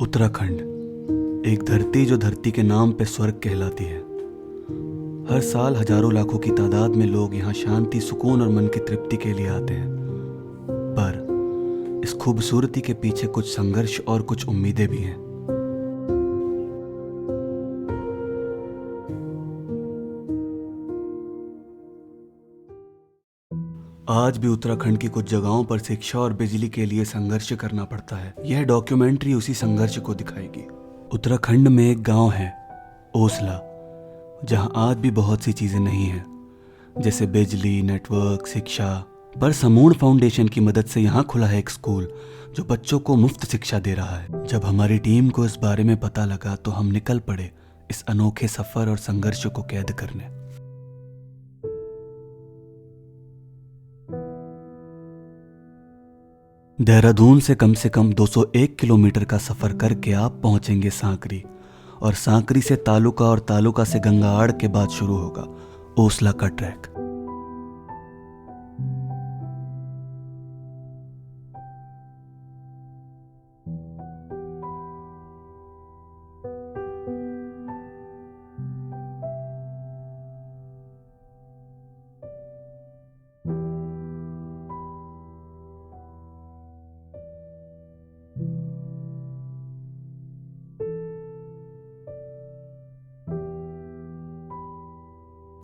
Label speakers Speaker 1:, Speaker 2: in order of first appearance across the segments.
Speaker 1: उत्तराखंड, एक धरती जो धरती के नाम पे स्वर्ग कहलाती है। हर साल हजारों लाखों की तादाद में लोग यहाँ शांति, सुकून और मन की तृप्ति के लिए आते हैं। पर इस खूबसूरती के पीछे कुछ संघर्ष और कुछ उम्मीदें भी हैं। आज भी उत्तराखंड की कुछ जगहों पर शिक्षा और बिजली के लिए संघर्ष करना पड़ता है। यह डॉक्यूमेंट्री उसी संघर्ष को दिखाएगी। उत्तराखंड में एक गांव है ओसला, जहां आज भी बहुत सी चीजें नहीं हैं, जैसे बिजली, नेटवर्क, शिक्षा। पर समूर्ण फाउंडेशन की मदद से यहाँ खुला है एक स्कूल जो बच्चों को मुफ्त शिक्षा दे रहा है। जब हमारी टीम को इस बारे में पता लगा तो हम निकल पड़े इस अनोखे सफर और संघर्ष को कैद करने। देहरादून से कम 201 किलोमीटर का सफर करके आप पहुंचेंगे सांकरी, और सांकरी से तालुका और तालुका से गंगाआड़ के बाद शुरू होगा ओसला का ट्रैक।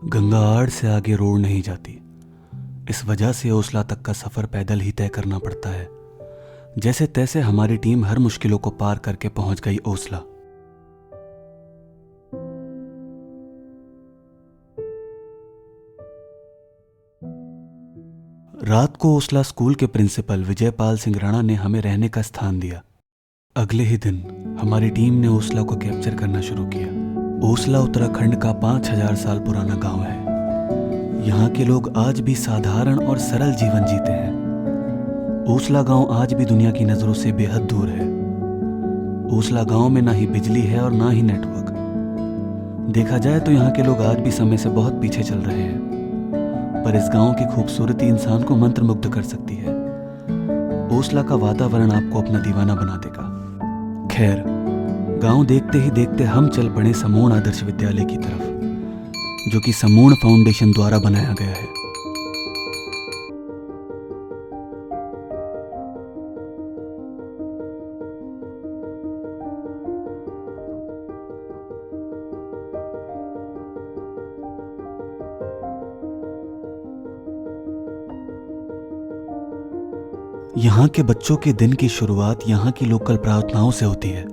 Speaker 1: गंगाआड़ से आगे रोड नहीं जाती, इस वजह से ओसला तक का सफर पैदल ही तय करना पड़ता है। जैसे तैसे हमारी टीम हर मुश्किलों को पार करके पहुंच गई ओसला। रात को ओसला स्कूल के प्रिंसिपल विजयपाल सिंह राणा ने हमें रहने का स्थान दिया। अगले ही दिन हमारी टीम ने ओसला को कैप्चर करना शुरू किया। ओसला उत्तराखंड का 5000 साल पुराना गांव है। यहाँ के लोग आज भी साधारण और सरल जीवन जीते हैं। ओसला गांव आज भी दुनिया की नजरों से बेहद दूर है। ओसला गांव में ना ही बिजली है और ना ही नेटवर्क। देखा जाए तो यहाँ के लोग आज भी समय से बहुत पीछे चल रहे हैं, पर इस गांव की खूबसूरती इंसान को मंत्रमुग्ध कर सकती है। ओसला का वातावरण आपको अपना दीवाना बना देगा। खैर, गांव देखते ही देखते हम चल पड़े समूर्ण आदर्श विद्यालय की तरफ, जो कि समूर्ण फाउंडेशन द्वारा बनाया गया है। यहाँ के बच्चों के दिन की शुरुआत यहाँ की लोकल प्रार्थनाओं से होती है।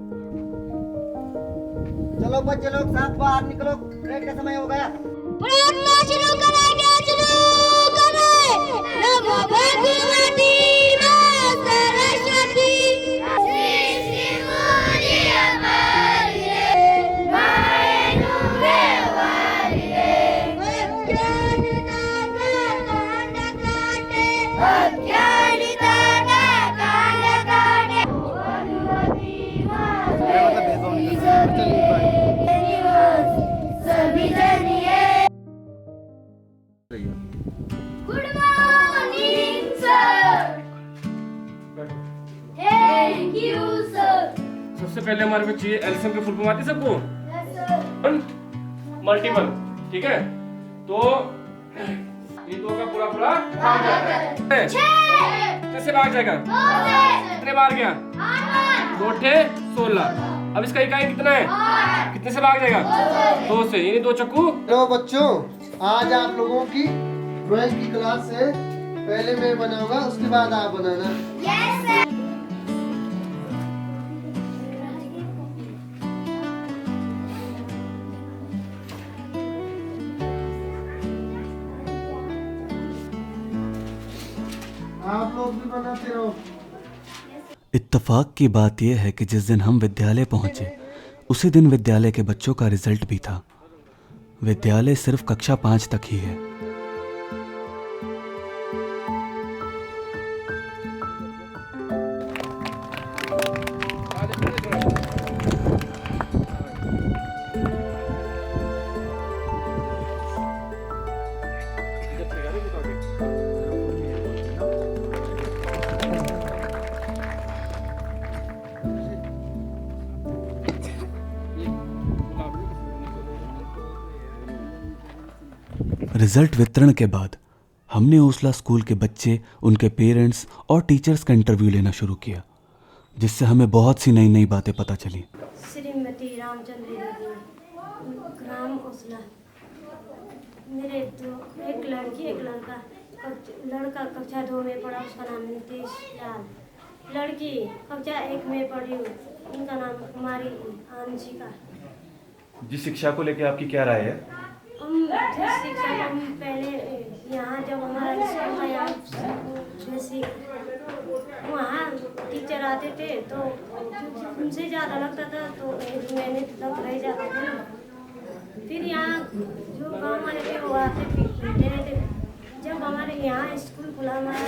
Speaker 2: चलो बच्चे लोग साथ बाहर निकलो, परेड का समय हो गया।
Speaker 3: प्रार्थना शुरू करेंगे, शुरू करें। नमो भगवती मां सरस्वती। श्री मोरी हमारी रे, मायनू देवारी रे। अज्ञानता का कांड काटे, अज्ञानता का कांड काटे। भगवती मां Saraswati. Good morning sir. Thank you sir.
Speaker 4: सबसे पहले हमारे को चाहिए एलसीएम की फुल फॉर्म आती है सबको?
Speaker 3: Yes sir.
Speaker 4: मल्टीपल, ठीक है? तो ये दो का पूरा पूरा भाग जाता है।
Speaker 3: 6
Speaker 4: कैसे भाग जाएगा?
Speaker 3: 2 से
Speaker 4: कितने बार गया?
Speaker 3: 8
Speaker 4: 2 ठे 16। अब इसका इकाई कितना है?
Speaker 3: 8
Speaker 4: कितने से भाग जाएगा? 2 से, यानी 2 चक्कू।
Speaker 2: हेलो बच्चों, आज आप लोगों की ड्राइंग की क्लास है। पहले मैं बनाऊंगा, उसके बाद आप बनाना।
Speaker 3: Yes sir.
Speaker 2: आप लोग भी बनाते रहो।
Speaker 1: इत्तेफाक की बात यह है कि जिस दिन हम विद्यालय पहुंचे उसी दिन विद्यालय के बच्चों का रिजल्ट भी था। विद्यालय सिर्फ कक्षा 5 तक ही है। रिजल्ट वितरण के बाद हमने ओसला स्कूल के बच्चे, उनके पेरेंट्स और टीचर्स का इंटरव्यू लेना शुरू किया, जिससे हमें बहुत सी नई नई बातें पता चली।
Speaker 5: श्रीमती रामचंद्र देवी, ग्राम ओसला। मेरे दो, एक लड़की एक लड़का। लड़का कक्षा 2 में पढ़ा, उसका नाम नीतीश लाल। लड़की कक्षा 1 में पढ़ी, उनका नाम कुमारी आंशिका।
Speaker 6: जी, शिक्षा को लेकर आपकी क्या राय है?
Speaker 5: हम जिस शिक्षा को हम पहले यहाँ जब हमारा स्कूल था, यहाँ जैसे वहाँ टीचर आते थे तो उनसे ज़्यादा लगता था, तो मेहनत लग रह जाते थे ना। फिर यहाँ जो गाँव वाले थे वो आते दे रहे थे। जब हमारे यहाँ स्कूल खुला, हमारा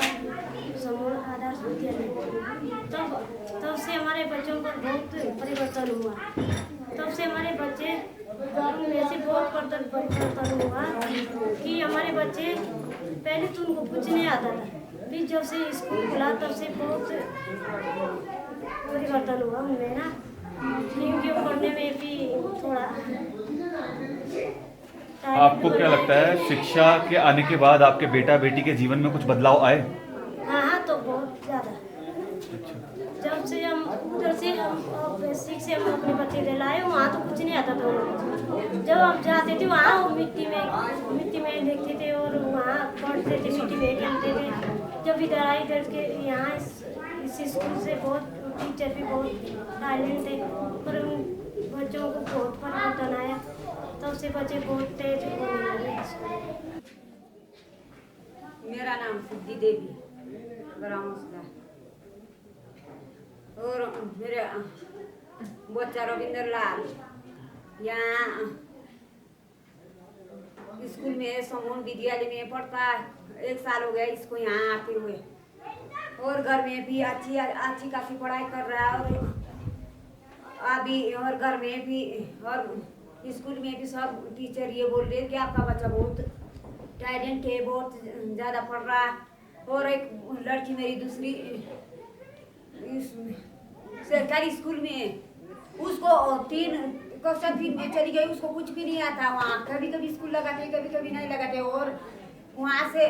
Speaker 5: समूह आदर्श विद्यालय, तब से हमारे बच्चों पर बहुत परिवर्तन हुआ। तब से हमारे बच्चे में से बहुत परिवर्तन हुआ कि हमारे बच्चे पहले तो उनको कुछ नहीं आता था, फिर जब से स्कूल खुला तब से बहुत परिवर्तन हुआ उनमें ना, क्योंकि वो पढ़ने में भी थोड़ा।
Speaker 6: आपको क्या लगता है शिक्षा के आने के बाद आपके बेटा बेटी के जीवन में कुछ बदलाव आए?
Speaker 5: हाँ, तो बहुत ज़्यादा। जब से हम उधर से हम बेसिक से हम अपने बच्चे ले लाए, वहाँ तो कुछ नहीं आता था उनको। जब हम जाते थे वहाँ वो मिट्टी में देखते थे और वहाँ पढ़ते थे, मिट्टी में खेलते थे। जब इधर आए, इधर के यहाँ इस स्कूल से बहुत टीचर भी बहुत टैलेंट थे, पर उन बच्चों को बहुत परिवर्तन आया। तब से बच्चे बहुत तेज होने लगे।
Speaker 7: मेरा नाम सिद्धि देवी, ग्राम ओसला। और मेरे बच्चा रविंद्र लाल यहाँ स्कूल में समूह विद्यालय में पढ़ता है। 1 साल हो गया इसको यहाँ आते हुए, और घर में भी अच्छी खासी पढ़ाई कर रहा है। और अभी और घर में भी और स्कूल में भी सब टीचर ये बोल रहे हैं कि आपका बच्चा बहुत टैलेंट है, बहुत ज़्यादा पढ़ रहा है। और एक लड़की मेरी दूसरी सरकारी स्कूल में, उसको 3 में चली गई, उसको कुछ भी नहीं आता। वहाँ कभी कभी स्कूल लगाते, कभी कभी नहीं लगाते। और वहाँ से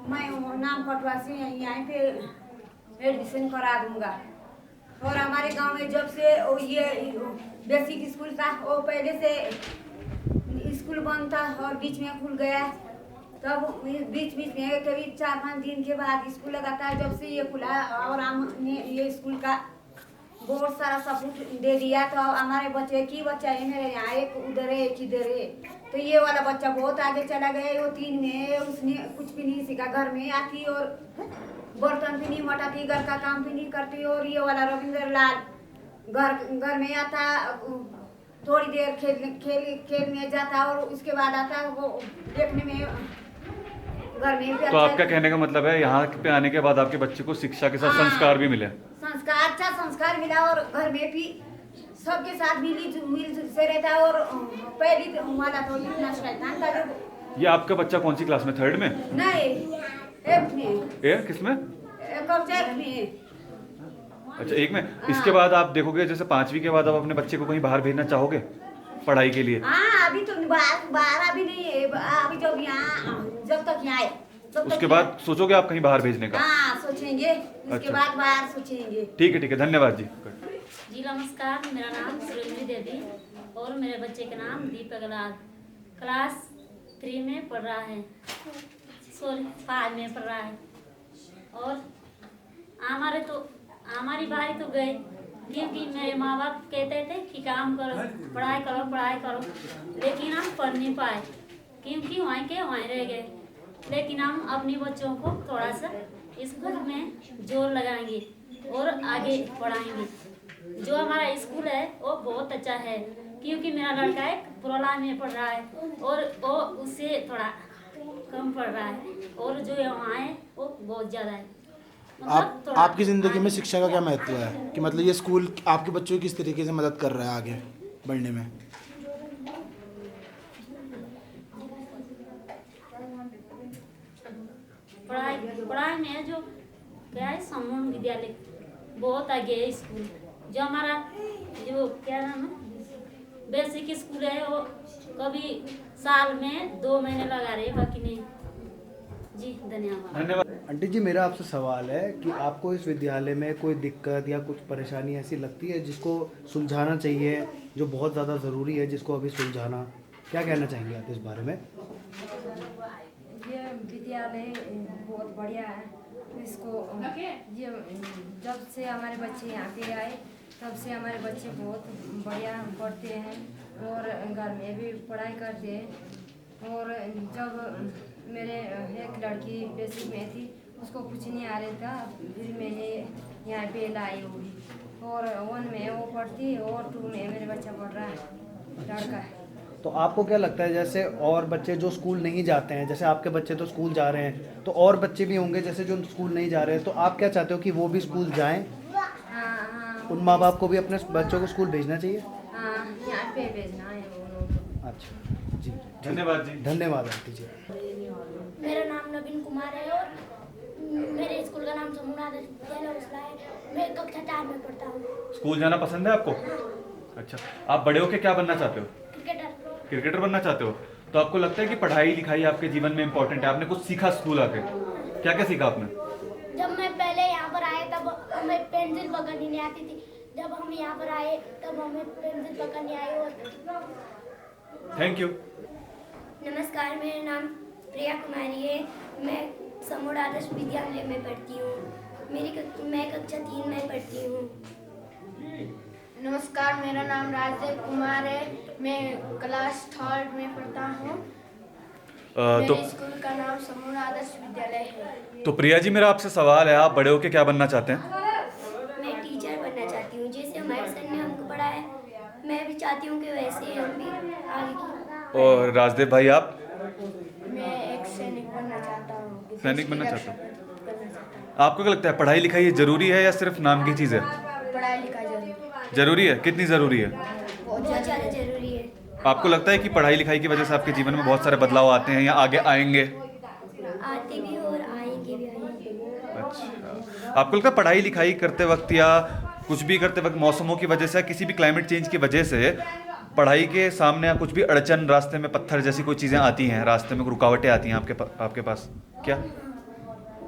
Speaker 7: मैं नाम कटवा से यहाँ पे एडमिशन करा दूँगा। और हमारे गांव में जब से ये बेसिक स्कूल था, वो पहले से स्कूल बंद था और बीच में खुल गया। तब बीच में कभी 4-5 दिन के बाद स्कूल लगाता है। जब से ये खुला और हमने ये स्कूल का बहुत सारा सपोर्ट दे दिया, तो हमारे बच्चे की बच्चा है मेरे यहाँ, एक उधर है एक इधर है। तो ये वाला बच्चा बहुत आगे चला गया। वो 3 में उसने कुछ भी नहीं सीखा, घर में आती और बर्तन भी नहीं मटाती, घर का काम भी नहीं करती। और ये वाला रविंद्र लाल घर में आता, थोड़ी देर खेल में जाता और उसके बाद आता। वो देखने में घर में भी
Speaker 6: तो आपका कहने का मतलब है यहाँ पे आने के बाद आपके बच्चे को शिक्षा के साथ संस्कार भी मिले?
Speaker 7: अच्छा संस्कार मिला, और घर में भी सबके साथ मिल से रहता। और पहली वाला तो इतना शैतान था जो।
Speaker 6: ये आपका बच्चा कौन सी क्लास में? 3rd में?
Speaker 7: नहीं, 1 में।
Speaker 6: किसमें?
Speaker 7: कक्षा 1 में।
Speaker 6: अच्छा, 1 में। इसके बाद आप देखोगे जैसे 5वीं के बाद आप अपने बच्चे को कहीं बाहर भेजना चाहोगे पढ़ाई के लिए?
Speaker 7: हाँ, अभी तो बाहर अभी नहीं है। अभी जब तक यहाँ आए
Speaker 6: उसके बाद सोचोगे आप कहीं बाहर भेजने का?
Speaker 7: हाँ, सोचेंगे। उसके
Speaker 6: अच्छा।
Speaker 7: बाद बाहर सोचेंगे।
Speaker 6: ठीक है, धन्यवाद जी।
Speaker 8: जी नमस्कार, मेरा नाम सुरेंद्री देवी और मेरे बच्चे का नाम दीपक लाल। क्लास 3 में पढ़ रहा है, 5 में पढ़ रहा है। और हमारी बारी तो गई, क्योंकि मेरे माँ बाप कहते थे कि काम करो, पढ़ाई करो, लेकिन हम पढ़ नहीं पाए, क्योंकि वहीं के वहीं रह गए। लेकिन हम अपने बच्चों को थोड़ा सा स्कूल में जोर लगाएंगे और आगे पढ़ाएंगे। जो हमारा स्कूल है वो बहुत अच्छा है, क्योंकि मेरा लड़का एक पुराला में पढ़ रहा है और वो उससे थोड़ा कम पढ़ रहा है, और जो यहाँ है वो बहुत ज़्यादा है।
Speaker 9: आपकी ज़िंदगी में शिक्षा का क्या महत्व है, कि मतलब ये स्कूल आपके बच्चों की किस तरीके से मदद कर रहा है आगे बढ़ने में?
Speaker 8: पढ़ाई में जो क्या है, समूह विद्यालय बहुत आगे है स्कूल। जो हमारा जो क्या नाम है, बेसिक स्कूल है, वो कभी साल में 2 महीने लगा रहे, बाकी नहीं। जी धन्यवाद।
Speaker 6: धन्यवाद।
Speaker 9: आंटी जी, मेरा आपसे सवाल है कि आपको इस विद्यालय में कोई दिक्कत या कुछ परेशानी ऐसी लगती है जिसको सुलझाना चाहिए, जो बहुत ज़्यादा ज़रूरी है, जिसको अभी सुलझाना, क्या कहना चाहेंगे आप इस बारे में?
Speaker 10: ये विद्यालय बहुत बढ़िया है। इसको ये जब से हमारे बच्चे यहाँ पे आए तब से हमारे बच्चे बहुत बढ़िया पढ़ते हैं और घर में भी पढ़ाई करते हैं। और जब मेरे एक लड़की बेसिक में थी, उसको कुछ नहीं आ रहा था, फिर मैंने यहाँ पे लाई होगी, और 1 में वो पढ़ती और 2 में मेरे बच्चा पढ़ रहा है, लड़का है।
Speaker 9: तो आपको क्या लगता है, जैसे और बच्चे जो स्कूल नहीं जाते हैं, जैसे आपके बच्चे तो स्कूल जा रहे हैं, तो और बच्चे भी होंगे जैसे जो स्कूल नहीं जा रहे हैं, तो आप क्या चाहते हो कि वो भी स्कूल जाएं?
Speaker 10: हाँ,
Speaker 9: उन माँ बाप को भी अपने बच्चों को स्कूल भेजना चाहिए?
Speaker 10: हाँ, यहाँ पे भेजना है उनको।
Speaker 9: अच्छा जी,
Speaker 6: धन्यवाद जी।
Speaker 9: धन्यवाद आंटी जी।
Speaker 5: मेरा नाम नवीन कुमार है और मेरे स्कूल का नाम समूह आदर्श विद्यालय उसला है। मैं कक्षा 4 में पढ़ता हूँ।
Speaker 6: स्कूल जाना पसंद है आपको? अच्छा, आप बड़े होके क्या बनना चाहते हो?
Speaker 5: क्रिकेटर।
Speaker 6: क्रिकेटर बनना चाहते हो? तो आपको लगता है कि पढ़ाई लिखाई आपके जीवन में इंपॉर्टेंट है? आपने कुछ सीखा स्कूल आके? क्या क्या सीखा आपने?
Speaker 5: जब मैं पहले यहाँ पर आए तब हमें पेंसिल पकड़नी नहीं आती थी। जब हम यहाँ पर आए तब हमें पेंसिल पकड़नी आई। और
Speaker 6: थैंक यू।
Speaker 5: नमस्कार, मेरा नाम प्रिया कुमारी है। मैं समूह आदर्श विद्यालय में पढ़ती हूँ। मैं कक्षा 3 में पढ़ती हूँ।
Speaker 3: नमस्कार, मेरा नाम राजदेव कुमार है। मैं क्लास 3 में पढ़ता हूँ।
Speaker 6: तो
Speaker 3: मेरे स्कूल का नाम समूह आदर्श विद्यालय है।
Speaker 6: तो प्रिया जी, मेरा आपसे सवाल है, आप बड़े होके क्या बनना चाहते हैं?
Speaker 5: मैं टीचर बनना चाहती हूँ। जैसे हमारे सर ने हमको पढ़ाया, मैं भी चाहती हूँ कि वैसे हम भी आगे की।
Speaker 6: और राजदेव भाई, आप?
Speaker 3: मैं एक सैनिक बनना चाहता हूँ।
Speaker 6: सैनिक बनना चाहते हो? आपको क्या लगता है, पढ़ाई लिखाई जरूरी है या सिर्फ नाम की चीज़ है?
Speaker 3: पढ़ाई लिखाई जरूरी
Speaker 6: जरूरी है? कितनी जरूरी है?
Speaker 5: बहुत ज़्यादा जरूरी है।
Speaker 6: आपको लगता है कि पढ़ाई लिखाई की वजह से आपके जीवन में बहुत सारे बदलाव आते हैं या आगे आएंगे?
Speaker 5: आते भी और आएंगे भी आएंगे।
Speaker 6: अच्छा, आपको लगता है पढ़ाई लिखाई करते वक्त या कुछ भी करते वक्त मौसमों की वजह से या किसी भी क्लाइमेट चेंज की वजह से पढ़ाई के सामने या कुछ भी अड़चन, रास्ते में पत्थर जैसी कोई चीज़ें आती हैं, रास्ते में रुकावटें आती हैं आपके पास क्या?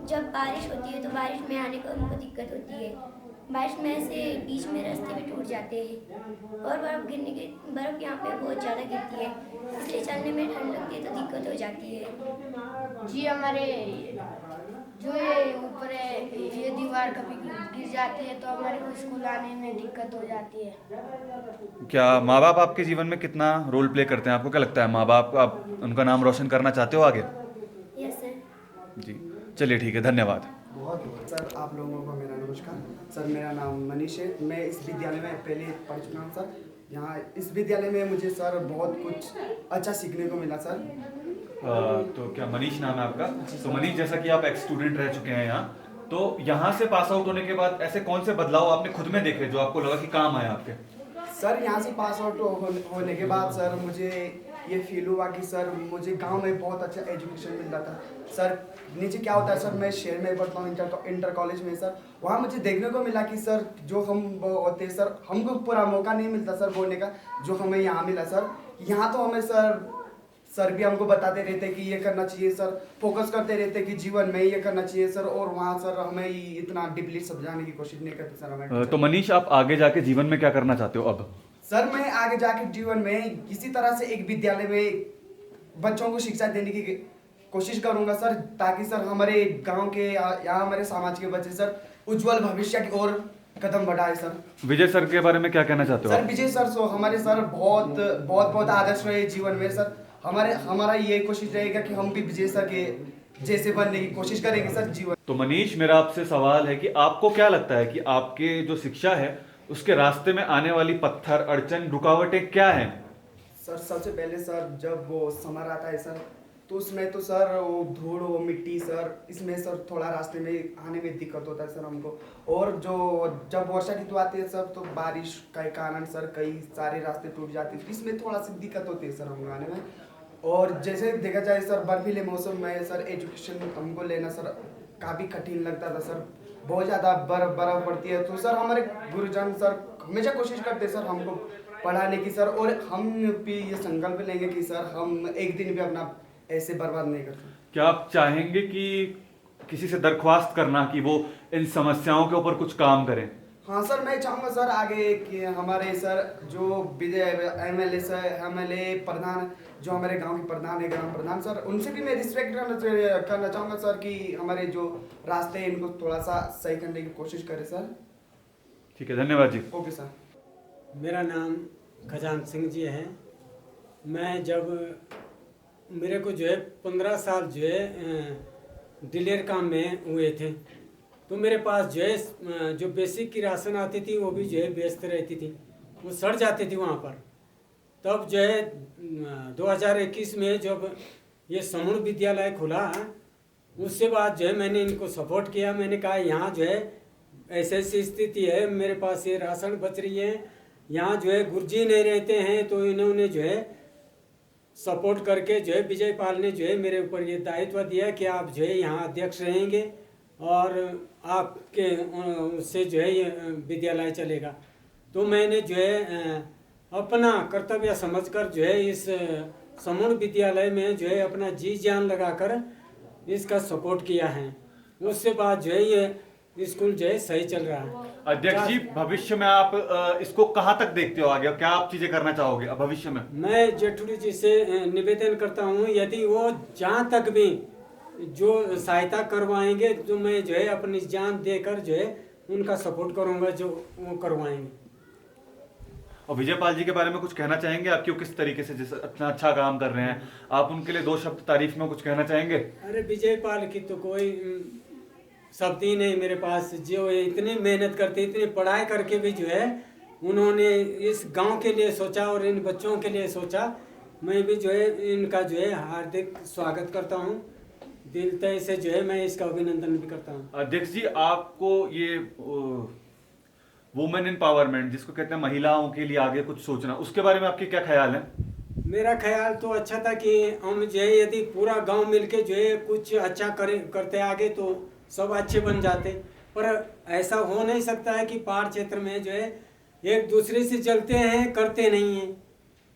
Speaker 5: जब बारिश होती है तो बारिश में आने को हमको दिक्कत होती है। बारिश में से बीच में रास्ते भी टूट जाते हैं और बर्फ़ यहाँ पे बहुत ज़्यादा गिरती है, इसलिए चलने में ठंड लगती है तो दिक्कत हो जाती है।
Speaker 3: जी, हमारे जो ये ऊपर है, ये दीवार कभी गिर जाती है तो हमारे को स्कूल आने में दिक्कत हो जाती है।
Speaker 6: क्या माँ बाप आपके जीवन में कितना रोल प्ले करते हैं? आपको क्या लगता है, माँ बाप आप उनका नाम रोशन करना चाहते हो आगे?
Speaker 5: Yes sir.
Speaker 6: जी, चलिए ठीक है, धन्यवाद।
Speaker 11: सर, आप लोगों को मेरा नमस्कार। सर, मेरा नाम मनीष है। मैं इस विद्यालय में पहले पढ़ चुका हूँ सर। यहाँ इस विद्यालय में मुझे सर बहुत कुछ अच्छा सीखने को मिला सर।
Speaker 6: तो क्या मनीष नाम है आपका? तो मनीष, जैसा कि आप एक्स स्टूडेंट रह चुके हैं यहाँ, तो यहाँ से पास आउट होने के बाद ऐसे कौन से बदलाव आपने खुद में देखे जो आपको लगा कि काम आया आपके?
Speaker 11: सर, यहाँ से पास आउट होने के बाद सर मुझे ये फील हुआ कि सर मुझे गांव में बहुत अच्छा एजुकेशन मिल रहा था। सर, नीचे क्या होता है सर, मैं शहर में पढ़ता हूँ इंटर कॉलेज में सर। वहाँ मुझे देखने को मिला कि सर जो हम होते सर, हमको पूरा मौका नहीं मिलता सर बोलने का, जो हमें यहाँ मिला सर। यहाँ तो हमें सर भी हमको बताते रहते कि ये करना चाहिए सर, फोकस करते रहते कि जीवन में ये करना चाहिए सर। और वहाँ सर हमें इतना डीपली समझाने की कोशिश नहीं करते सर हमें।
Speaker 6: तो मनीष, आप आगे जाके जीवन में क्या करना चाहते हो अब?
Speaker 11: सर, मैं आगे जाके जीवन में इसी तरह से एक विद्यालय में बच्चों को शिक्षा देने की कोशिश करूंगा सर, ताकि सर हमारे गांव के या हमारे समाज के बच्चे सर उज्जवल भविष्य की ओर कदम बढ़ाए सर।
Speaker 6: विजय सर के बारे में क्या कहना चाहते हो?
Speaker 11: सर, विजय सर हमारे सर बहुत आदर्श रहे जीवन में सर। हमारा ये कोशिश रहेगा कि हम भी विजय सर के जैसे बनने की कोशिश करेंगे सर जीवन।
Speaker 6: तो मनीष, मेरा आपसे सवाल है कि आपको क्या लगता है कि आपके जो शिक्षा है उसके रास्ते में आने वाली पत्थर, अड़चन, रुकावटें क्या हैं?
Speaker 11: सर, सबसे पहले सर जब वो समर आता है सर, तो उसमें तो सर वो धूल, वो मिट्टी सर, इसमें सर थोड़ा रास्ते में आने में दिक्कत होता है सर हमको। और जब वर्षा ऋतु आती है सर, तो बारिश के कारण सर कई सारे रास्ते टूट जाते हैं, इसमें थोड़ा सी दिक्कत होती है सर हमको आने में। और जैसे देखा जाए सर, बर्फीले मौसम में सर एजुकेशन हमको लेना सर काफ़ी कठिन लगता था सर। बहुत ज़्यादा बर्फ पड़ती है तो सर हमारे गुरुजन सर हमेशा कोशिश करते हैं सर हमको पढ़ाने की सर, और हम भी ये संकल्प लेंगे कि सर हम एक दिन भी अपना ऐसे बर्बाद नहीं करते।
Speaker 6: क्या आप चाहेंगे कि किसी से दरख्वास्त करना कि वो इन समस्याओं के ऊपर कुछ काम करें?
Speaker 11: हाँ सर, मैं चाहूँगा सर आगे कि हमारे सर जो विजय एमएलए सर, एमएलए प्रधान, जो हमारे गांव के प्रधान है, ग्राम प्रधान सर, उनसे भी मैं रिस्पेक्ट करना चाहूँगा सर कि हमारे जो रास्ते हैं इनको थोड़ा सा सही करने की कोशिश करें सर।
Speaker 6: ठीक है, धन्यवाद जी।
Speaker 11: Okay sir.
Speaker 12: मेरा नाम खजान सिंह जी है। मैं जब मेरे को जो है 15 साल जो है दिलेर काम में हुए थे, तो मेरे पास जो है जो बेसिक की राशन आती थी वो भी जो है बेचते रहती थी, वो सड़ जाती थी वहाँ पर। तब जो है 2021 में जब ये समूह विद्यालय खुला, उसके बाद जो है मैंने इनको सपोर्ट किया। मैंने कहा यहाँ जो है ऐसी ऐसी स्थिति है, मेरे पास ये राशन बच रही है, यहाँ जो है गुरुजी नहीं रहते हैं, तो इन्होंने जो है सपोर्ट करके जो है विजय पाल ने जो है मेरे ऊपर ये दायित्व दिया कि आप जो है यहाँ अध्यक्ष रहेंगे और आपके उससे जो है ये विद्यालय चलेगा। तो मैंने जो है अपना कर्तव्य समझकर जो है इस समूह विद्यालय में जो है अपना जी जान लगाकर इसका सपोर्ट किया है। उसके बाद जो है ये स्कूल जो है सही चल रहा है।
Speaker 6: अध्यक्ष जी, भविष्य में आप इसको कहाँ तक देखते हो आगे, क्या आप चीजें करना चाहोगे अब भविष्य में?
Speaker 12: मैं जेठुड़ी जी से निवेदन करता हूँ, यदि वो जहाँ तक भी जो सहायता करवाएंगे तो मैं जो है अपनी जान देकर जो है उनका सपोर्ट करूँगा जो वो करवाएंगे।
Speaker 6: और विजय पाल जी के बारे में कुछ कहना चाहेंगे? आप क्यों किस तरीके से जिस इतना अच्छा काम कर रहे हैं, आप उनके लिए 2 शब्द तारीफ में कुछ कहना चाहेंगे?
Speaker 12: अरे विजय पाल की तो कोई शब्द ही नहीं मेरे पास। जो इतनी मेहनत करते, इतनी पढ़ाई करके भी जो है उन्होंने इस गांव के लिए सोचा और इन बच्चों के लिए सोचा। मैं भी जो है इनका जो है हार्दिक स्वागत करता हूं, दिल तय से जो है मैं इसका अभिनंदन भी करता हूं।
Speaker 6: अध्यक्ष जी, आपको ये वुमेन एम्पावरमेंट जिसको कहते हैं महिलाओं के लिए आगे कुछ सोचना, उसके बारे में आपके क्या ख्याल है?
Speaker 12: मेरा ख्याल तो अच्छा था कि हम जो है यदि पूरा गांव मिलके जो है कुछ अच्छा करते आगे तो सब अच्छे बन जाते, पर ऐसा हो नहीं सकता है कि पहाड़ क्षेत्र में जो है एक दूसरे से चलते हैं, करते नहीं हैं,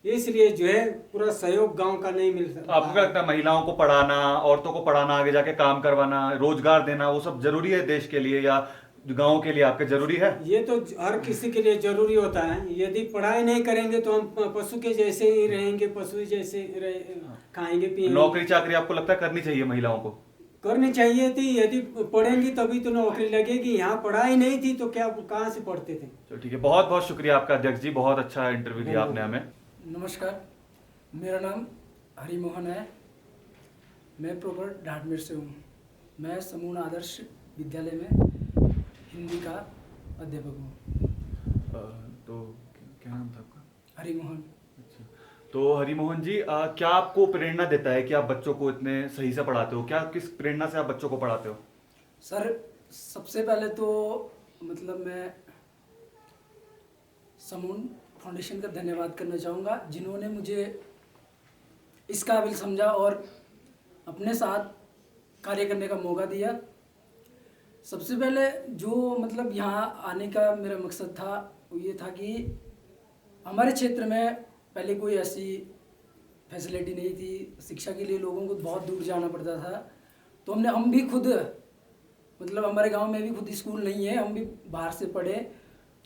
Speaker 12: इसलिए जो है पूरा सहयोग गांव का नहीं मिल सकता।
Speaker 6: आपको क्या लगता है महिलाओं को पढ़ाना, औरतों को पढ़ाना, आगे जाके काम करवाना, रोजगार देना, वो सब जरूरी है देश के लिए या गांव के लिए आपके जरूरी है?
Speaker 12: ये तो हर किसी के लिए जरूरी होता है। यदि पढ़ाई नहीं करेंगे तो हम पशु के जैसे ही रहेंगे, पशु जैसे खाएंगे पिएंगे।
Speaker 6: नौकरी चाकरी आपको लगता है करनी चाहिए महिलाओं को?
Speaker 12: करनी चाहिए थी, यदि पढ़ेंगी तभी तो नौकरी लगेगी। यहाँ पढ़ाई नहीं थी तो क्या कहाँ से पढ़ते थे।
Speaker 6: तो ठीक है, बहुत बहुत शुक्रिया आपका अध्यक्ष जी, बहुत अच्छा इंटरव्यू दिया आपने हमें।
Speaker 13: नमस्कार, मेरा नाम हरिमोहन है, मैं प्रॉपर ढाटमेर से हूँ। मैं समूह आदर्श विद्यालय में हिंदी का अध्यापक हूँ।
Speaker 6: तो क्या नाम था आपका?
Speaker 13: हरिमोहन।
Speaker 6: अच्छा, तो हरिमोहन जी, क्या आपको प्रेरणा देता है कि आप बच्चों को इतने सही से पढ़ाते हो? क्या किस प्रेरणा से आप बच्चों को पढ़ाते हो?
Speaker 13: सर, सबसे पहले तो मतलब मैं समूह फाउंडेशन का धन्यवाद करना चाहूँगा, जिन्होंने मुझे इस काबिल समझा और अपने साथ कार्य करने का मौका दिया। सबसे पहले जो मतलब यहाँ आने का मेरा मकसद था वो ये था कि हमारे क्षेत्र में पहले कोई ऐसी फैसिलिटी नहीं थी, शिक्षा के लिए लोगों को बहुत दूर जाना पड़ता था। तो हम भी खुद मतलब हमारे गांव में भी खुद स्कूल नहीं है, हम भी बाहर से पढ़े।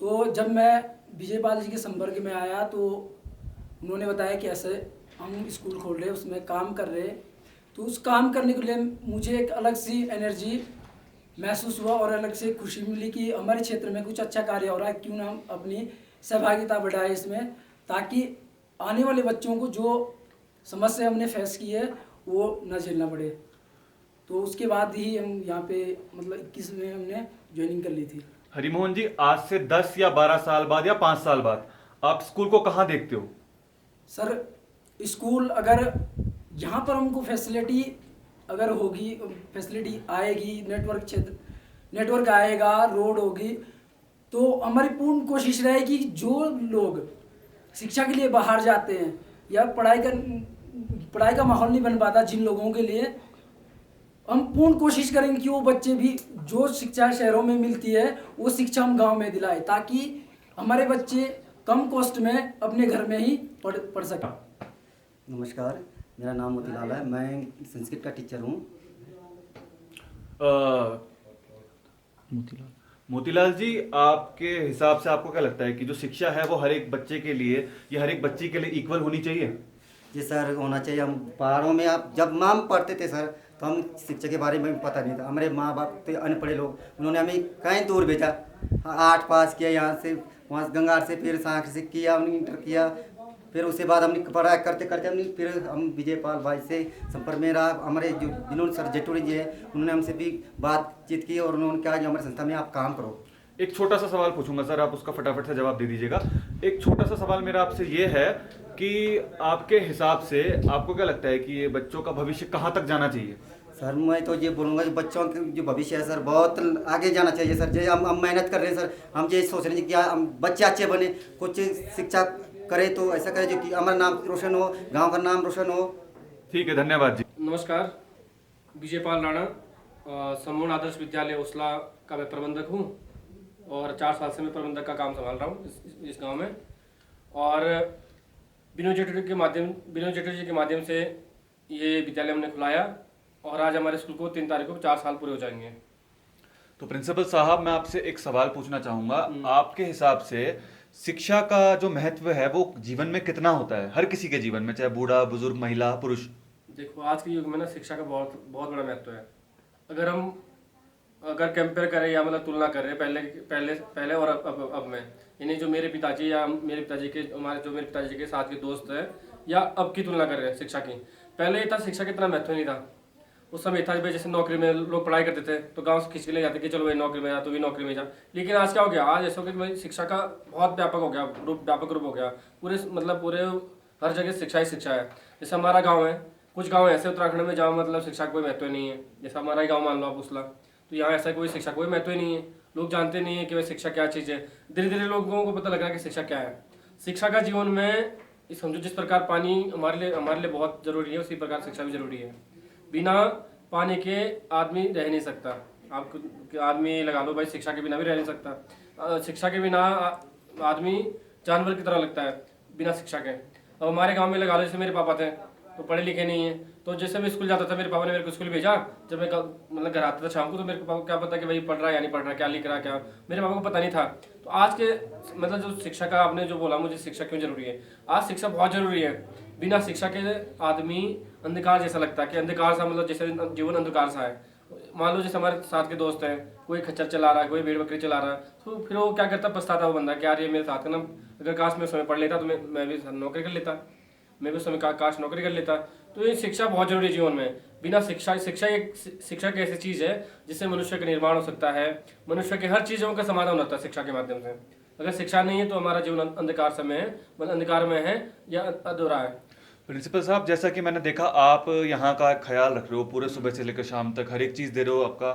Speaker 13: तो जब मैं विजय पाल जी के संपर्क में आया तो उन्होंने बताया कि ऐसे हम स्कूल खोल रहे हैं, उसमें काम कर रहे। तो उस काम करने के लिए मुझे एक अलग सी एनर्जी महसूस हुआ और अलग से खुशी मिली कि हमारे क्षेत्र में कुछ अच्छा कार्य हो रहा है, क्यों ना हम अपनी सहभागिता बढ़ाएं इसमें, ताकि आने वाले बच्चों को जो समस्या हमने फेस की है वो न झेलना पड़े। तो उसके बाद ही हम यहाँ पे मतलब 21 में हमने ज्वाइनिंग कर ली थी।
Speaker 6: हरिमोहन जी, आज से 10 या 12 साल बाद या 5 साल बाद आप स्कूल को कहाँ देखते हो?
Speaker 13: सर, स्कूल अगर यहाँ पर हमको फैसिलिटी अगर होगी, फैसिलिटी आएगी, नेटवर्क आएगा, रोड होगी, तो हमारी पूर्ण कोशिश रहेगी कि जो लोग शिक्षा के लिए बाहर जाते हैं या पढ़ाई का माहौल नहीं बन पाता जिन लोगों के लिए, हम पूर्ण कोशिश करेंगे कि वो बच्चे भी जो शिक्षा शहरों में मिलती है वो शिक्षा हम गांव में दिलाए, ताकि हमारे बच्चे कम कॉस्ट में अपने घर में ही पढ़ सकें।
Speaker 14: नमस्कार, मेरा नाम मोतीलाल है, मैं संस्कृत का टीचर हूँ।
Speaker 6: मोतीलाल जी, आपके हिसाब से आपको क्या लगता है कि जो शिक्षा है वो हर एक बच्चे के लिए या हर एक बच्ची के लिए इक्वल होनी चाहिए?
Speaker 14: जी सर, होना चाहिए। हम पहाड़ों में आप जब माम पढ़ते थे सर, तो हम शिक्षा के बारे में पता नहीं था। हमारे माँ बाप थे अनपढ़े लोग, उन्होंने हमें कहीं दूर भेजा, 8 पास किया यहाँ से, वहाँ से गंगार से, फिर सांख से किया, हमने इंटर किया, फिर उसके बाद हमने पढ़ाई करते करते हमने फिर हम विजयपाल भाई से संपर्क में रहा। हमारे जो जिन्होंने सर जेटूरी जी है, उन्होंने हमसे भी बातचीत की और उन्होंने कहा कि हमारे संस्था में आप काम करो।
Speaker 6: एक छोटा सा सवाल पूछूंगा सर, आप उसका फटाफट से जवाब दे दीजिएगा। एक छोटा सा सवाल मेरा आपसे ये है कि आपके हिसाब से आपको क्या लगता है कि ये बच्चों का भविष्य कहाँ तक जाना चाहिए?
Speaker 14: सर मैं तो ये बोलूँगा कि बच्चों के जो भविष्य है सर, बहुत आगे जाना चाहिए सर। जो हम मेहनत कर रहे हैं सर, हम ये सोच रहे हैं कि हम बच्चे अच्छे बने, कुछ शिक्षा करे तो ऐसा करे जो कि हमारा नाम रोशन हो, गांव का नाम रोशन हो।
Speaker 6: ठीक है, धन्यवाद जी।
Speaker 4: नमस्कार, विजयपाल राणा, सम्पूर्ण आदर्श विद्यालय ओसला का मैं प्रबंधक हूँ और 4 साल से मैं प्रबंधक का काम संभाल रहा हूँ इस गांव में। और विनोद चटर्जी के माध्यम से ये विद्यालय हमने खुलाया और आज हमारे स्कूल को 3 तारीख को 4 साल पूरे हो जाएंगे।
Speaker 6: तो प्रिंसिपल साहब, मैं आपसे एक सवाल पूछना चाहूँगा। आपके हिसाब से शिक्षा का जो महत्व है वो जीवन में कितना होता है, हर किसी के जीवन में, चाहे बूढ़ा, बुजुर्ग, महिला, पुरुष?
Speaker 4: देखो, आज के युग में ना शिक्षा का बहुत बड़ा महत्व है। अगर कंपेयर करें या मतलब तुलना करें पहले और अब में, यानी जो मेरे पिताजी के साथ के दोस्त हैं या अब की तुलना कर रहे हैं शिक्षा की, पहले ये था शिक्षा का इतना महत्व नहीं था। उस समय था भाई जैसे नौकरी में लोग पढ़ाई करते थे तो गांव से खींच के ले जाते कि चलो भाई नौकरी में जा, तो भी नौकरी में जा। लेकिन आज क्या हो गया, आज ऐसा हो गया कि भाई शिक्षा का बहुत व्यापक रूप हो गया। पूरे हर जगह शिक्षा ही शिक्षा है। जैसे हमारा गाँव है, कुछ गाँव ऐसे उत्तराखंड में जहाँ मतलब शिक्षा का कोई महत्व नहीं है। जैसे हमारा ही गाँव मान लो आप ओसला, तो यहाँ ऐसा कोई शिक्षा कोई महत्व ही नहीं है। लोग जानते नहीं है कि भाई शिक्षा क्या चीज़ है। धीरे धीरे लोगों को पता लग रहा है कि शिक्षा क्या है। शिक्षा का जीवन में समझो जिस प्रकार पानी हमारे लिए बहुत ज़रूरी है, उसी प्रकार शिक्षा भी ज़रूरी है। बिना पानी के आदमी रह नहीं सकता। आप आदमी लगा लो भाई, शिक्षा के बिना भी रह नहीं सकता। शिक्षा के बिना आदमी जानवर की तरह लगता है बिना शिक्षा के। अब हमारे गांव में लगा लो, जैसे मेरे पापा थे तो पढ़े लिखे नहीं है, तो जैसे मैं स्कूल जाता था मेरे पापा ने मेरे को स्कूल भेजा। जब मैं मतलब घर आता था शाम को तो मेरे पापा को क्या पता कि भाई पढ़ रहा है या नहीं पढ़ रहा, क्या लिख रहा है, क्या मेरे पापा को पता नहीं था। तो आज के मतलब जो शिक्षा का आपने जो बोला मुझे शिक्षा क्यों जरूरी है, आज शिक्षा बहुत जरूरी है। बिना शिक्षा के आदमी अंधकार जैसा लगता है कि अंधकार सा मतलब जैसे जीवन अंधकार सा है। मान लो जैसे हमारे साथ के दोस्त हैं, कोई खच्चर चला रहा है, कोई भेड़ बकरी चला रहा है, तो फिर वो क्या करता, पछताता वो बंदा कि यार ये मेरे साथ का ना, अगर काश मैं उस समय पढ़ लेता तो मैं भी नौकरी कर लेता, मैं भी उस समय काश नौकरी कर लेता। तो ये शिक्षा बहुत जरूरी है जीवन में। बिना शिक्षा एक ऐसी चीज़ है जिससे मनुष्य का निर्माण हो सकता है, मनुष्य के हर चीज़ों का समाधान होता है शिक्षा के माध्यम से। अगर शिक्षा नहीं है तो हमारा जीवन अंधकार समय है, मतलब अंधकार में है या अधूरा है।
Speaker 6: प्रिंसिपल साहब, जैसा कि मैंने देखा आप यहाँ का ख्याल रख रहे हो, पूरे सुबह से लेकर शाम तक हर एक चीज़ दे रहे हो आपका,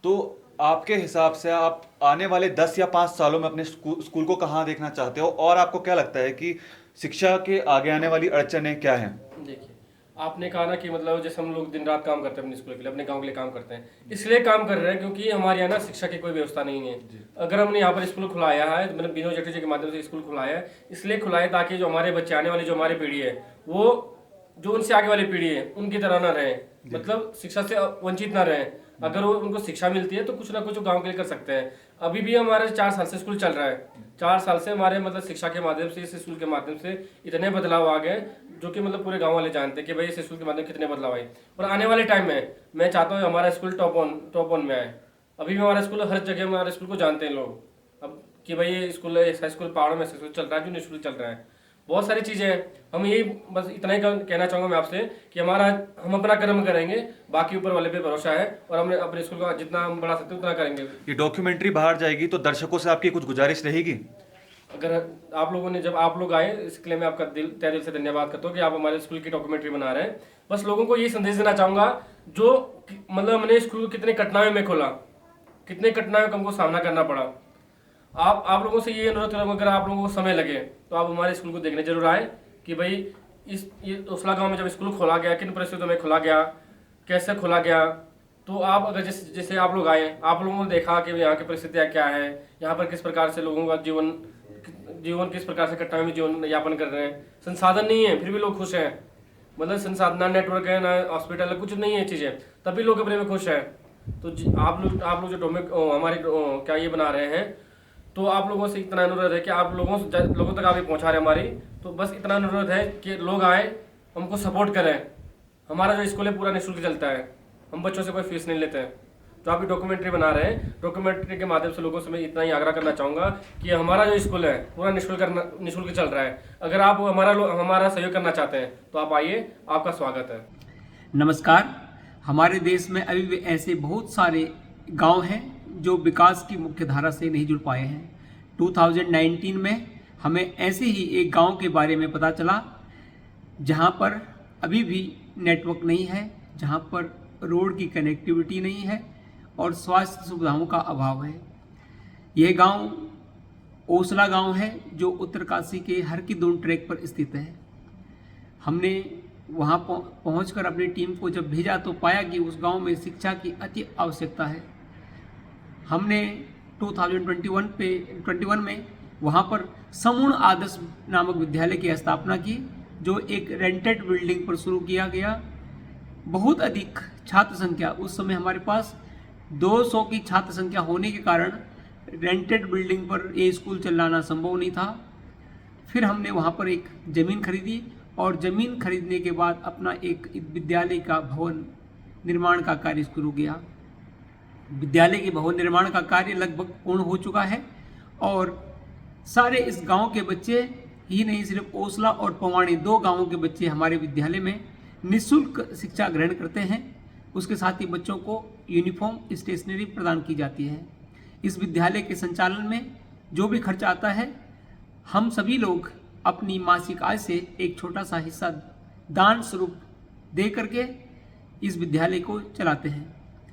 Speaker 6: तो आपके हिसाब से आप आने वाले 10 या 5 सालों में अपने स्कूल को कहाँ देखना चाहते हो, और आपको क्या लगता है कि शिक्षा के आगे आने वाली अड़चनें क्या हैं?
Speaker 4: देखिए, आपने कहा ना कि मतलब जैसे हम लोग दिन रात काम करते हैं अपने स्कूल के लिए, अपने गांव के लिए काम करते हैं, इसलिए काम कर रहे हैं क्योंकि हमारे यहाँ ना शिक्षा की कोई व्यवस्था नहीं है। अगर हमने यहाँ पर स्कूल खुलाया है, मतलब विनोद चटर्जी के माध्यम से स्कूल खुलाया है, इसलिए खुलाया ताकि जो हमारे बच्चे आने वाली जो हमारी पीढ़ी है, वो जो उनसे आगे वाली पीढ़ी है उनकी तरह ना रहे, मतलब शिक्षा से वंचित ना रहे। अगर वो उनको शिक्षा मिलती है तो कुछ ना कुछ गांव के लिए कर सकते हैं। अभी भी हमारे 4 साल से स्कूल चल रहा है, 4 साल से हमारे मतलब शिक्षा के माध्यम से, इस स्कूल के माध्यम से इतने बदलाव आ गए जो कि मतलब पूरे गांव वाले जानते हैं कि भाई इस स्कूल के माध्यम से कितने बदलाव आए। और आने वाले टाइम में मैं चाहता हूँ हमारा स्कूल टॉप वन में आए। अभी भी हमारा स्कूल हर जगह हमारे स्कूल को जानते हैं लोग, अब कि भाई ये स्कूल ऐसा स्कूल पहाड़ों में स्कूल चल रहा है, जो स्कूल चल रहा है। बहुत सारी चीज़ें हैं। हम यही बस इतना ही कहना चाहूँगा मैं आपसे कि हम अपना कर्म करेंगे, बाकी ऊपर वाले पे भरोसा है, और हमने अपने स्कूल को जितना हम बढ़ा सकते हैं उतना करेंगे।
Speaker 6: ये डॉक्यूमेंट्री बाहर जाएगी तो दर्शकों से आपकी कुछ गुजारिश रहेगी?
Speaker 4: अगर आप लोगों ने, जब आप लोग आए, इसके लिए मैं आपका तहे दिल से धन्यवाद करता हूँ कि आप हमारे स्कूल की डॉक्यूमेंट्री बना रहे हैं। बस लोगों को ये संदेश देना चाहूँगा, जो मतलब हमने स्कूल कितने कठिनाइयों में खोला, कितने कठिनाइयों का हमको सामना करना पड़ा। आप लोगों से ये अनुरोध करूँगा, अगर आप लोगों को समय लगे तो आप हमारे स्कूल को देखने जरूर आए कि भाई ये ओसला गांव में जब स्कूल खोला गया, किन परिस्थितियों में खोला गया, कैसे खोला गया। तो आप अगर जैसे आप लोग आए, आप लोगों ने देखा कि यहाँ की परिस्थितियाँ क्या है, यहाँ पर किस प्रकार से लोगों का जीवन जीवन किस प्रकार से कठिनाई में जीवन यापन कर रहे हैं। संसाधन नहीं है फिर भी लोग खुश हैं, मतलब संसाधन ना नेटवर्क है ना हॉस्पिटल है, कुछ नहीं है चीज़ें, तभी लोग अपने में खुश हैं। तो आप लोग जो टॉपिक हमारे क्या ये बना रहे हैं, तो आप लोगों से इतना अनुरोध है कि आप लोगों तक आप ये पहुँचा रहे हमारी, तो बस इतना अनुरोध है कि लोग आए हमको सपोर्ट करें। हमारा जो स्कूल है पूरा निःशुल्क चलता है, हम बच्चों से कोई फीस नहीं लेते हैं। जो आप डॉक्यूमेंट्री बना रहे हैं, डॉक्यूमेंट्री के माध्यम से लोगों से मैं इतना ही आग्रह करना चाहूँगा कि हमारा जो स्कूल है पूरा निःशुल्क चल रहा है। अगर आप हमारा सहयोग करना चाहते हैं तो आप आइए, आपका स्वागत है।
Speaker 15: नमस्कार। हमारे देश में अभी भी ऐसे बहुत सारे गांव हैं जो विकास की मुख्य धारा से नहीं जुड़ पाए हैं। 2019 में हमें ऐसे ही एक गांव के बारे में पता चला जहां पर अभी भी नेटवर्क नहीं है, जहां पर रोड की कनेक्टिविटी नहीं है और स्वास्थ्य सुविधाओं का अभाव है। यह गांव ओसला गांव है जो उत्तरकाशी के हरकी-दून ट्रैक पर स्थित है। हमने वहां पहुंचकर अपनी टीम को जब भेजा तो पाया कि उस गांव में शिक्षा की अति आवश्यकता है। हमने 2021 में वहां पर समूर्ण आदर्श नामक विद्यालय की स्थापना की, जो एक रेंटेड बिल्डिंग पर शुरू किया गया। बहुत अधिक छात्र संख्या, उस समय हमारे पास 200 की छात्र संख्या होने के कारण रेंटेड बिल्डिंग पर ये स्कूल चलाना संभव नहीं था। फिर हमने वहाँ पर एक ज़मीन खरीदी और ज़मीन खरीदने के बाद अपना एक विद्यालय का भवन निर्माण का कार्य शुरू किया। विद्यालय के भवन निर्माण का कार्य लगभग पूर्ण हो चुका है और सारे इस गांव के बच्चे ही नहीं, सिर्फ ओसला और पवाणी 2 गांवों के बच्चे हमारे विद्यालय में निःशुल्क शिक्षा ग्रहण करते हैं। उसके साथ ही बच्चों को यूनिफॉर्म, स्टेशनरी प्रदान की जाती है। इस विद्यालय के संचालन में जो भी खर्च आता है, हम सभी लोग अपनी मासिक आय से एक छोटा सा हिस्सा दान स्वरूप दे करके इस विद्यालय को चलाते हैं।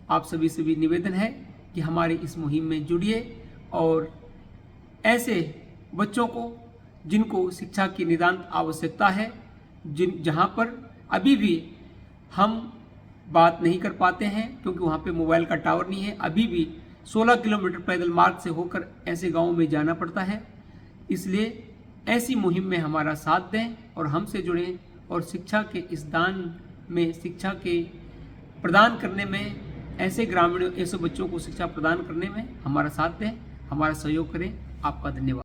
Speaker 15: आप सभी से भी निवेदन है कि हमारी इस मुहिम में जुड़िए और ऐसे बच्चों को जिनको शिक्षा की नितांत आवश्यकता है, जहाँ पर अभी भी हम बात नहीं कर पाते हैं क्योंकि वहाँ पे मोबाइल का टावर नहीं है, अभी भी 16 किलोमीटर पैदल मार्ग से होकर ऐसे गाँव में जाना पड़ता है। इसलिए ऐसी मुहिम में हमारा साथ दें और हमसे जुड़ें और शिक्षा के इस दान में, शिक्षा के प्रदान करने में, ऐसे ग्रामीणों, ऐसे बच्चों को शिक्षा प्रदान करने में हमारा साथ दें, हमारा सहयोग करें। आपका धन्यवाद।